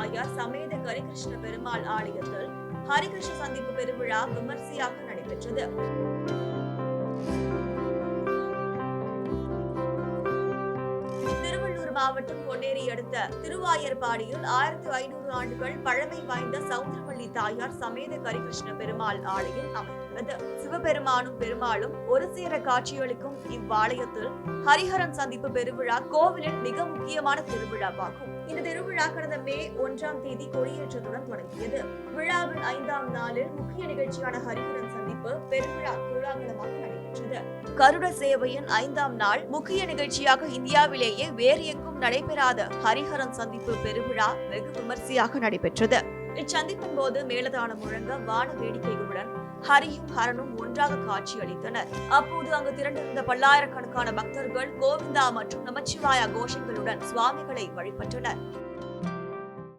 தாயார் சமேத கரிகிருஷ்ண பெருமாள் ஆலயத்தில் ஹரிகிருஷ்ண சந்திப்பு பெருவிழா விமர்சையாக நடைபெற்றது. மாவட்டம் பொன்னேரி அடுத்த திருவாயர்பாடியில் 1500 ஆண்டுகள் பழமை வாய்ந்த சவுந்தரவள்ளி தாயார் சமேத கரிகிருஷ்ண பெருமாள் ஆலயம் அமைந்துள்ளது. சிவபெருமானும் பெருமாளும் ஒரு சேர காட்சியளிக்கும் இவ்வாலயத்தில் ஹரிஹரன் சந்திப்பு பெருவிழா கோவிலின் மிக முக்கியமான திருவிழாவாகும். இந்த திருவிழா கடந்த மே 1ஆம் தேதி கொடியேற்றத்துடன் தொடங்கியது. விழாவின் 5ஆம் நாளில் முக்கிய நிகழ்ச்சியான ஹரிஹரன் சந்திப்பு பெருவிழா கோலாகலமாக நடைபெற்றது. கருட சேவையின் 5ஆம் நாள் முக்கிய நிகழ்ச்சியாக இந்தியாவிலேயே வேறு எங்கும் நடைபெறாத ஹரிஹரன் சந்திப்பு பெருவிழா வெகு விமர்சையாக நடைபெற்றது. இச்சந்திப்பின் போது மேலதாளம் முழங்க வான வேடிக்கைகளுடன் ஹரியும் ஹரனும் ஒன்றாக காட்சியளித்தனர். அப்போது அங்கு திரண்டிருந்த பல்லாயிரக்கணக்கான பக்தர்கள் கோவிந்தா மற்றும் நமச்சிவாயா கோஷங்களுடன் சுவாமிகளை வழிபட்டனர்.